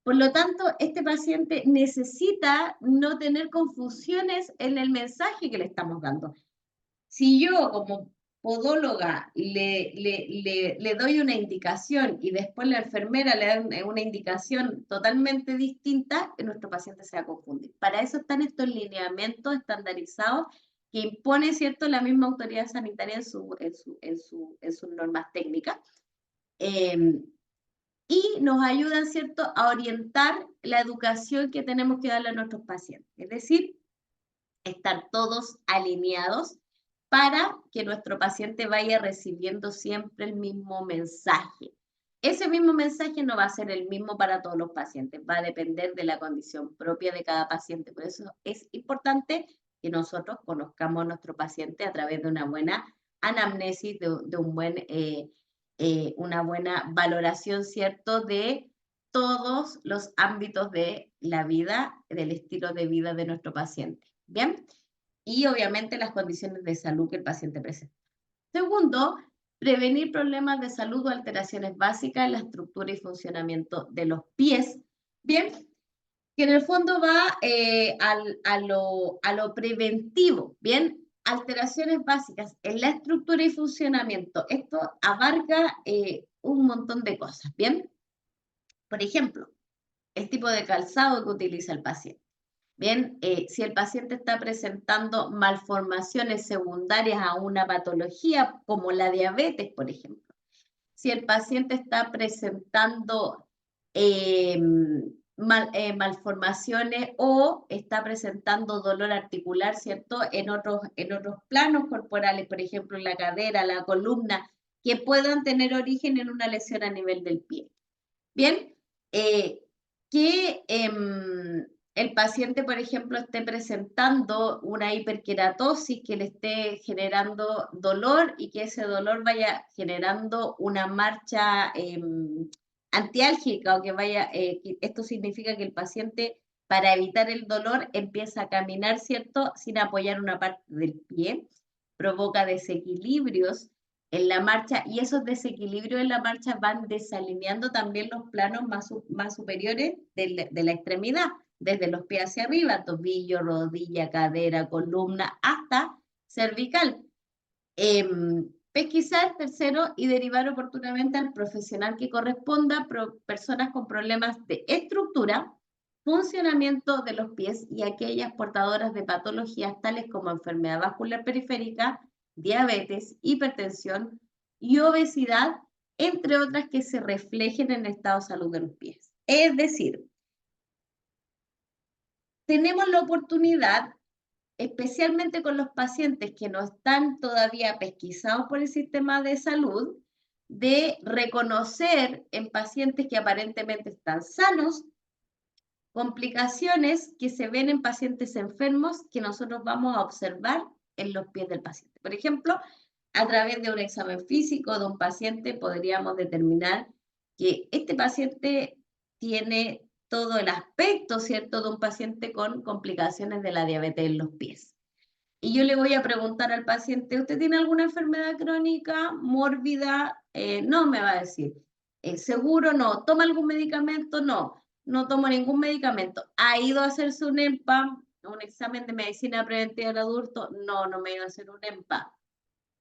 Por lo tanto, este paciente necesita no tener confusiones en el mensaje que le estamos dando. Si yo como podóloga le doy una indicación y después la enfermera le da una indicación totalmente distinta, nuestro paciente se va a confundir. Para eso están estos lineamientos estandarizados que impone, ¿cierto?, la misma autoridad sanitaria en sus normas técnicas. Y nos ayudan, ¿cierto?, a orientar la educación que tenemos que darle a nuestros pacientes. Es decir, estar todos alineados para que nuestro paciente vaya recibiendo siempre el mismo mensaje. Ese mismo mensaje no va a ser el mismo para todos los pacientes, va a depender de la condición propia de cada paciente. Por eso es importante que nosotros conozcamos a nuestro paciente a través de una buena anamnesis, una buena valoración, ¿cierto?, de todos los ámbitos de la vida, del estilo de vida de nuestro paciente. ¿Bien? Y obviamente las condiciones de salud que el paciente presenta. Segundo, prevenir problemas de salud o alteraciones básicas en la estructura y funcionamiento de los pies. Bien, que en el fondo va a lo preventivo. Bien, alteraciones básicas en la estructura y funcionamiento. Esto abarca un montón de cosas. Bien, por ejemplo, el tipo de calzado que utiliza el paciente. Bien, si el paciente está presentando malformaciones secundarias a una patología como la diabetes, por ejemplo. Si el paciente está presentando malformaciones o está presentando dolor articular, ¿cierto? En otros planos corporales, por ejemplo, en la cadera, la columna, que puedan tener origen en una lesión a nivel del pie. Bien, que el paciente, por ejemplo, esté presentando una hiperkeratosis que le esté generando dolor y que ese dolor vaya generando una marcha antiálgica o que vaya, esto significa que el paciente, para evitar el dolor, empieza a caminar, ¿cierto?, sin apoyar una parte del pie, provoca desequilibrios en la marcha, y esos desequilibrios en la marcha van desalineando también los planos más superiores de la extremidad, desde los pies hacia arriba, tobillo, rodilla, cadera, columna, hasta cervical. Pesquisar, tercero, y derivar oportunamente al profesional que corresponda, personas con problemas de estructura, funcionamiento de los pies y aquellas portadoras de patologías tales como enfermedad vascular periférica, diabetes, hipertensión y obesidad, entre otras que se reflejen en el estado de salud de los pies. Es decir, tenemos la oportunidad, especialmente con los pacientes que no están todavía pesquisados por el sistema de salud, de reconocer en pacientes que aparentemente están sanos complicaciones que se ven en pacientes enfermos que nosotros vamos a observar en los pies del paciente. Por ejemplo, a través de un examen físico de un paciente podríamos determinar que este paciente tiene todo el aspecto, ¿cierto?, de un paciente con complicaciones de la diabetes en los pies. Y yo le voy a preguntar al paciente, ¿usted tiene alguna enfermedad crónica, mórbida? No, me va a decir. ¿Seguro? No. ¿Toma algún medicamento? No, no tomo ningún medicamento. ¿Ha ido a hacerse un EMPA, un examen de medicina preventiva del adulto? No, no me he ido a hacer un EMPA.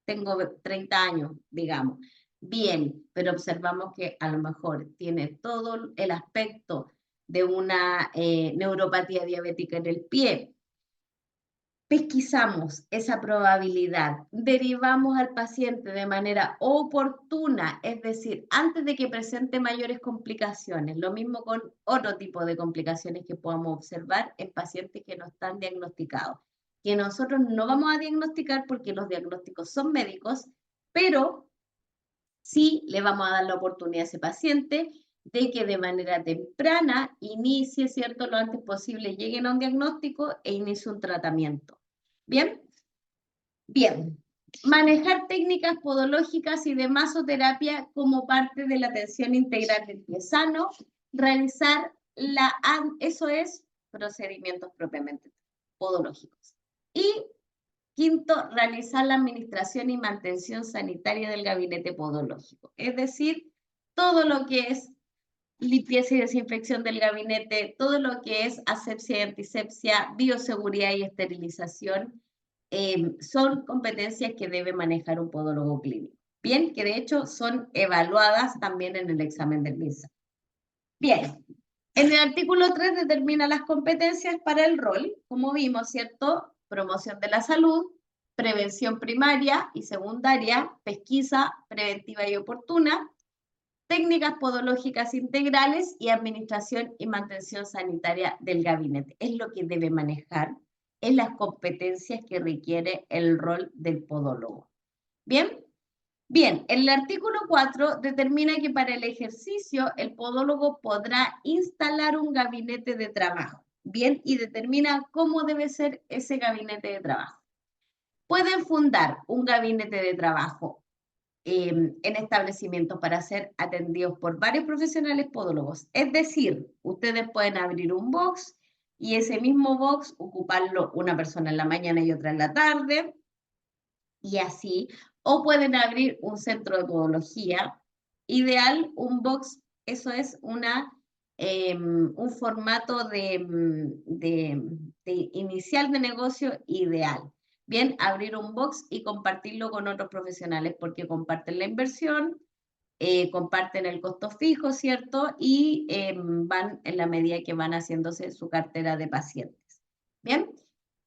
Tengo 30 años, digamos. Bien, pero observamos que a lo mejor tiene todo el aspecto de una neuropatía diabética en el pie. Pesquisamos esa probabilidad, derivamos al paciente de manera oportuna, es decir, antes de que presente mayores complicaciones. Lo mismo con otro tipo de complicaciones que podamos observar en pacientes que no están diagnosticados, que nosotros no vamos a diagnosticar porque los diagnósticos son médicos, pero sí le vamos a dar la oportunidad a ese paciente de que de manera temprana inicie, ¿cierto?, lo antes posible, lleguen a un diagnóstico e inicie un tratamiento. ¿Bien? Bien. Manejar técnicas podológicas y de masoterapia como parte de la atención integral del pie sano, realizar eso es procedimientos propiamente podológicos. Y quinto, realizar la administración y mantención sanitaria del gabinete podológico. Es decir, todo lo que es limpieza y desinfección del gabinete, todo lo que es asepsia y antisepsia, bioseguridad y esterilización, son competencias que debe manejar un podólogo clínico. Bien, que de hecho son evaluadas también en el examen del MINSA. Bien, en el artículo 3 determina las competencias para el rol, como vimos, ¿cierto? Promoción de la salud, prevención primaria y secundaria, pesquisa preventiva y oportuna, técnicas podológicas integrales y administración y mantención sanitaria del gabinete. Es lo que debe manejar, es las competencias que requiere el rol del podólogo. ¿Bien? Bien, el artículo 4 determina que para el ejercicio el podólogo podrá instalar un gabinete de trabajo. Bien, y determina cómo debe ser ese gabinete de trabajo. Pueden fundar un gabinete de trabajo en establecimientos para ser atendidos por varios profesionales podólogos. Es decir, ustedes pueden abrir un box y ese mismo box ocuparlo una persona en la mañana y otra en la tarde, y así. O pueden abrir un centro de podología. Ideal, un box, eso es un formato de inicial de negocio ideal. Bien, abrir un box y compartirlo con otros profesionales porque comparten la inversión, comparten el costo fijo, ¿cierto? Y van en la medida que van haciéndose su cartera de pacientes. Bien,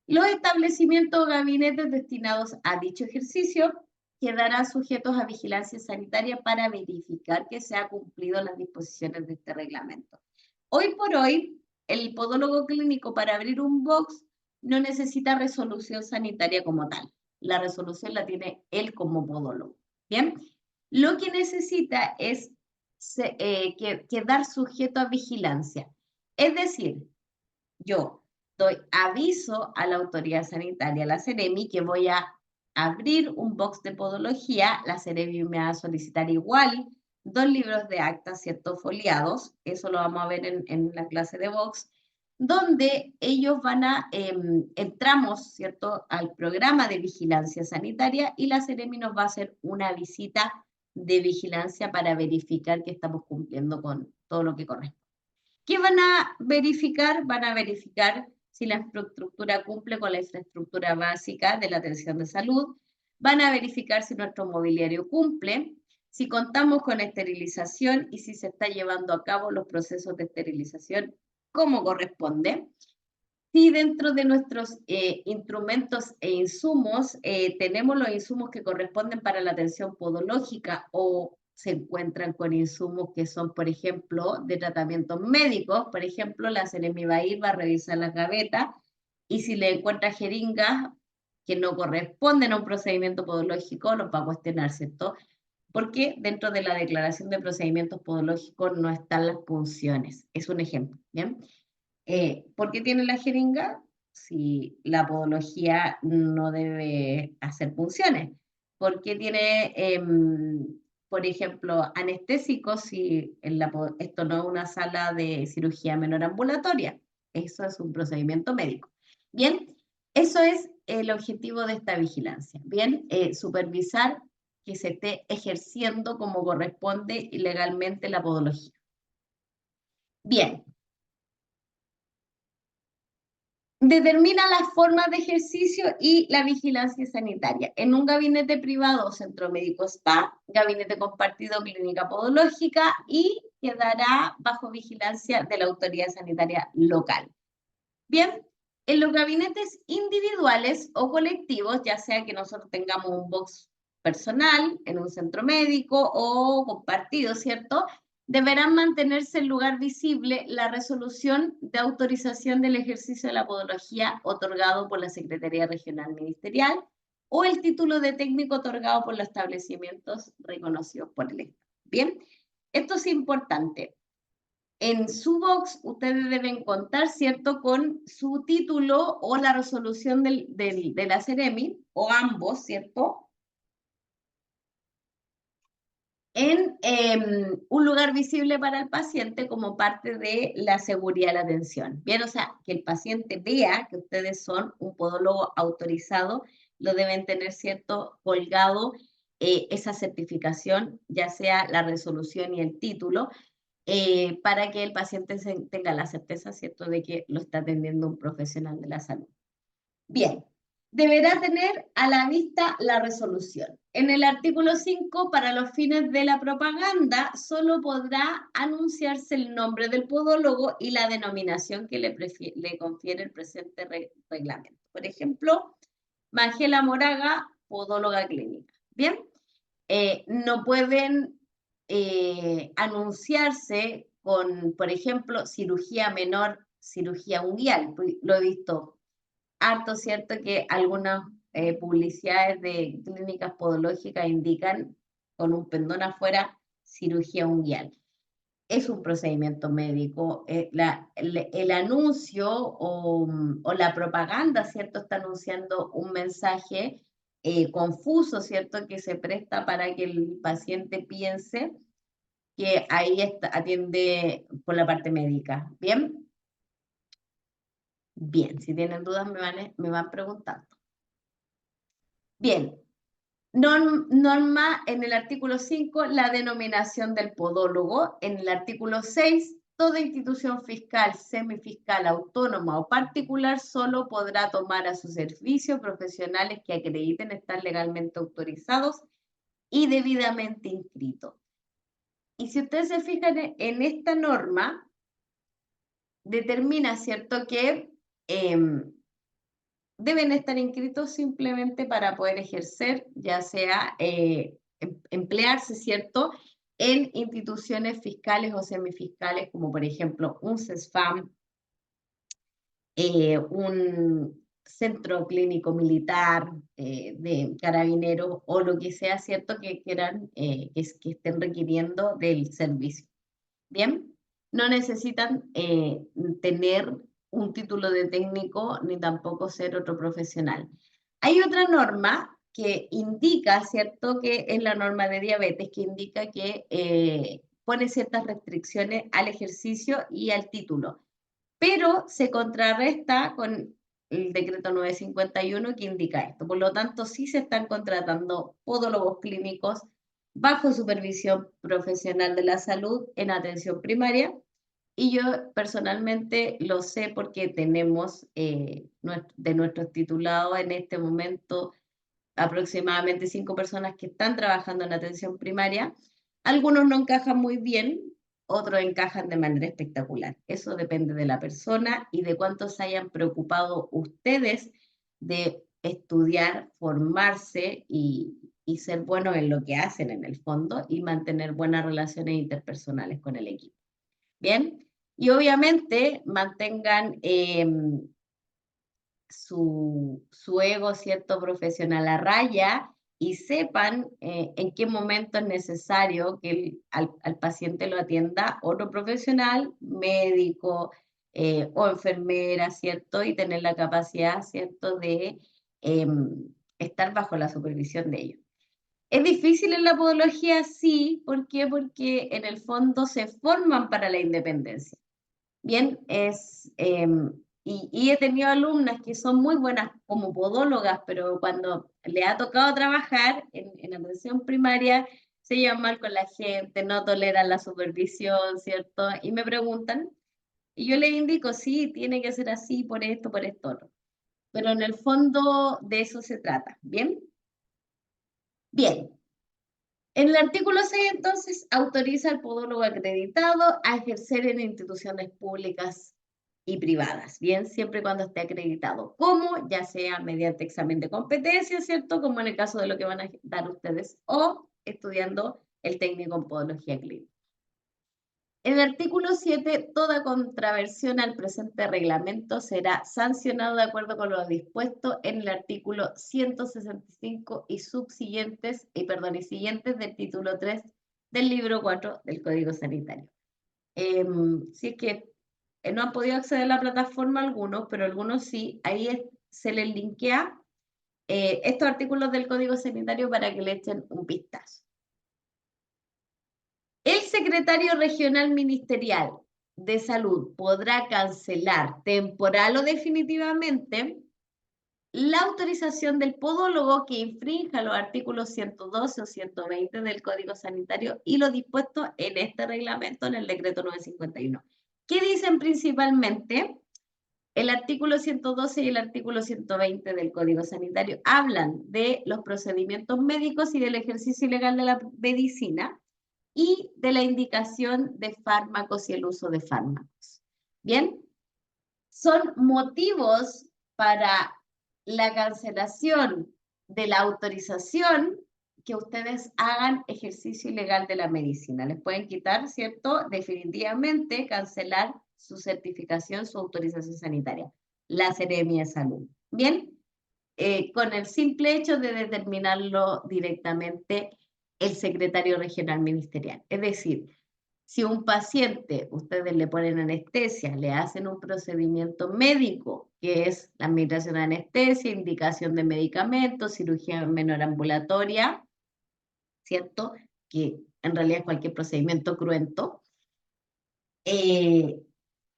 los establecimientos o gabinetes destinados a dicho ejercicio quedarán sujetos a vigilancia sanitaria para verificar que se han cumplido las disposiciones de este reglamento. Hoy por hoy, el podólogo clínico para abrir un box no necesita resolución sanitaria como tal. La resolución la tiene él como podólogo. Bien, lo que necesita es quedar sujeto a vigilancia. Es decir, yo doy aviso a la autoridad sanitaria, la Seremi, que voy a abrir un box de podología. La Seremi me va a solicitar igual 2 libros de actas, ¿cierto? Foliados, eso lo vamos a ver en la clase de box, donde ellos van a, entramos, ¿cierto?, al programa de vigilancia sanitaria y la Seremi nos va a hacer una visita de vigilancia para verificar que estamos cumpliendo con todo lo que corresponde. ¿Qué van a verificar? Van a verificar si la infraestructura cumple con la infraestructura básica de la atención de salud, van a verificar si nuestro mobiliario cumple, si contamos con esterilización y si se está llevando a cabo los procesos de esterilización como corresponde. Si dentro de nuestros instrumentos e insumos tenemos los insumos que corresponden para la atención podológica o se encuentran con insumos que son, por ejemplo, de tratamientos médicos. Por ejemplo, la Seremi va a ir, va a revisar las gavetas y si le encuentra jeringas que no corresponden a un procedimiento podológico, los va a cuestionar, ¿cierto? Porque dentro de la declaración de procedimientos podológicos no están las punciones. Es un ejemplo, ¿bien? ¿Por qué tiene la jeringa? Si la podología no debe hacer punciones. ¿Por qué tiene, por ejemplo, anestésicos si esto no es una sala de cirugía menor ambulatoria? Eso es un procedimiento médico. Bien, eso es el objetivo de esta vigilancia. Bien, supervisar que se esté ejerciendo como corresponde y legalmente la podología. Bien. Determina las formas de ejercicio y la vigilancia sanitaria. En un gabinete privado o centro médico spa, gabinete compartido clínica podológica y quedará bajo vigilancia de la autoridad sanitaria local. Bien, en los gabinetes individuales o colectivos, ya sea que nosotros tengamos un box personal en un centro médico o compartido, ¿cierto? Deberán mantenerse en lugar visible la resolución de autorización del ejercicio de la podología otorgado por la Secretaría Regional Ministerial o el título de técnico otorgado por los establecimientos reconocidos por el Estado. Bien, esto es importante. En su box ustedes deben contar, ¿cierto?, con su título o la resolución de la Seremi, o ambos, ¿cierto?, en un lugar visible para el paciente como parte de la seguridad de la atención. Bien, o sea, que el paciente vea que ustedes son un podólogo autorizado, lo deben tener, ¿cierto?, colgado esa certificación, ya sea la resolución y el título, para que el paciente tenga la certeza, ¿cierto?, de que lo está atendiendo un profesional de la salud. Bien, deberá tener a la vista la resolución. En el artículo 5, para los fines de la propaganda, solo podrá anunciarse el nombre del podólogo y la denominación que le confiere el presente reglamento. Por ejemplo, Magela Moraga, podóloga clínica. ¿Bien? No pueden anunciarse con, por ejemplo, cirugía menor, cirugía unguial. Lo he visto harto, ¿cierto? Que algunas publicidades de clínicas podológicas indican con un pendón afuera cirugía unguial. Es un procedimiento médico. El anuncio o la propaganda, ¿cierto? Está anunciando un mensaje confuso, ¿cierto? Que se presta para que el paciente piense que ahí atiende por la parte médica. ¿Bien? Bien, si tienen dudas me van preguntando. Bien, norma en el artículo 5, la denominación del podólogo. En el artículo 6, toda institución fiscal, semifiscal, autónoma o particular solo podrá tomar a su servicio profesionales que acrediten estar legalmente autorizados y debidamente inscritos. Y si ustedes se fijan en esta norma, determina, ¿cierto?, que deben estar inscritos simplemente para poder ejercer, ya sea emplearse, ¿cierto?, en instituciones fiscales o semifiscales, como por ejemplo un CESFAM, un centro clínico militar de carabineros o lo que sea, ¿cierto?, que quieran, que estén requiriendo del servicio. ¿Bien? No necesitan tener un título de técnico ni tampoco ser otro profesional. Hay otra norma que indica, ¿cierto?, que es la norma de diabetes, que indica que pone ciertas restricciones al ejercicio y al título, pero se contrarresta con el decreto 951 que indica esto. Por lo tanto, sí se están contratando podólogos clínicos bajo supervisión profesional de la salud en atención primaria. Y yo personalmente lo sé porque tenemos de nuestros titulados en este momento aproximadamente 5 personas que están trabajando en atención primaria. Algunos no encajan muy bien, otros encajan de manera espectacular. Eso depende de la persona y de cuántos se hayan preocupado ustedes de estudiar, formarse y ser buenos en lo que hacen en el fondo y mantener buenas relaciones interpersonales con el equipo. Bien, y obviamente mantengan su ego, ¿cierto?, profesional a raya y sepan en qué momento es necesario que al paciente lo atienda otro profesional, médico o enfermera, ¿cierto? Y tener la capacidad, ¿cierto?, de estar bajo la supervisión de ellos. ¿Es difícil en la podología? Sí. ¿Por qué? Porque en el fondo se forman para la independencia. Bien, y he tenido alumnas que son muy buenas como podólogas, pero cuando le ha tocado trabajar en atención primaria, se llevan mal con la gente, no toleran la supervisión, ¿cierto? Y me preguntan, y yo les indico, sí, tiene que ser así, por esto otro. Pero en el fondo de eso se trata, ¿bien? Bien. En el artículo 6, entonces, autoriza al podólogo acreditado a ejercer en instituciones públicas y privadas, bien, siempre y cuando esté acreditado, como ya sea mediante examen de competencia, ¿cierto? Como en el caso de lo que van a dar ustedes, o estudiando el técnico en podología clínica. En el artículo 7, toda contraversión al presente reglamento será sancionado de acuerdo con lo dispuesto en el artículo 165 y siguientes del título 3 del libro 4 del Código Sanitario. Si es que no han podido acceder a la plataforma algunos, pero algunos sí, ahí se les linkea estos artículos del Código Sanitario para que le echen un vistazo. El secretario regional ministerial de salud podrá cancelar temporal o definitivamente la autorización del podólogo que infrinja los artículos 112 o 120 del Código Sanitario y lo dispuesto en este reglamento en el decreto 951. ¿Qué dicen principalmente? El artículo 112 y el artículo 120 del Código Sanitario hablan de los procedimientos médicos y del ejercicio ilegal de la medicina y de la indicación de fármacos y el uso de fármacos. Bien, son motivos para la cancelación de la autorización que ustedes hagan ejercicio ilegal de la medicina. Les pueden quitar, ¿cierto? Definitivamente cancelar su certificación, su autorización sanitaria, la Seremi de Salud. Bien, con el simple hecho de determinarlo directamente el secretario regional ministerial. Es decir, si un paciente, ustedes le ponen anestesia, le hacen un procedimiento médico, que es la administración de anestesia, indicación de medicamentos, cirugía menor ambulatoria, ¿cierto? Que en realidad es cualquier procedimiento cruento.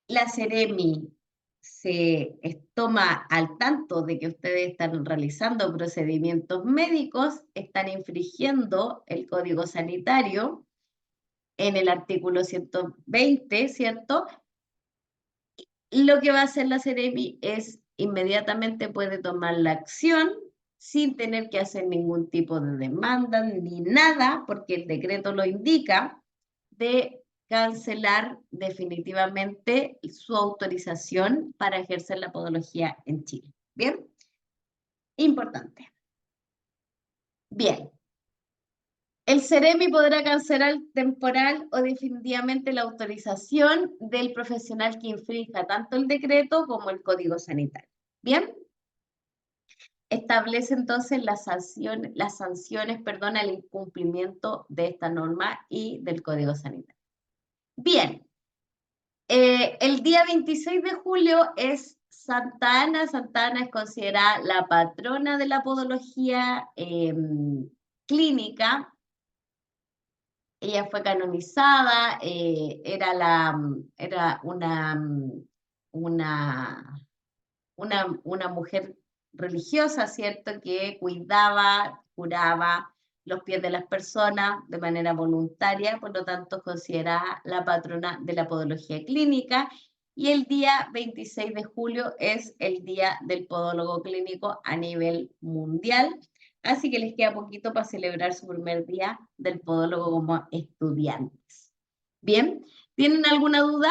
La Seremi se toma al tanto de que ustedes están realizando procedimientos médicos, están infringiendo el Código Sanitario en el artículo 120, ¿cierto? Lo que va a hacer la Seremi es inmediatamente puede tomar la acción sin tener que hacer ningún tipo de demanda ni nada, porque el decreto lo indica, de cancelar definitivamente su autorización para ejercer la podología en Chile. ¿Bien? Importante. Bien. El Seremi podrá cancelar temporal o definitivamente la autorización del profesional que infrinja tanto el decreto como el Código Sanitario. ¿Bien? Establece entonces las sanciones, al incumplimiento de esta norma y del Código Sanitario. Bien, el día 26 de julio es Santa Ana. Santa Ana es considerada la patrona de la podología clínica. Ella fue canonizada, era una mujer religiosa, ¿cierto? Que cuidaba, curaba los pies de las personas de manera voluntaria, por lo tanto considerada la patrona de la podología clínica. Y el día 26 de julio es el Día del Podólogo Clínico a nivel mundial. Así que les queda poquito para celebrar su primer día del podólogo como estudiantes. Bien, ¿tienen alguna duda?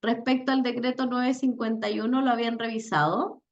Respecto al decreto 951, ¿lo habían revisado?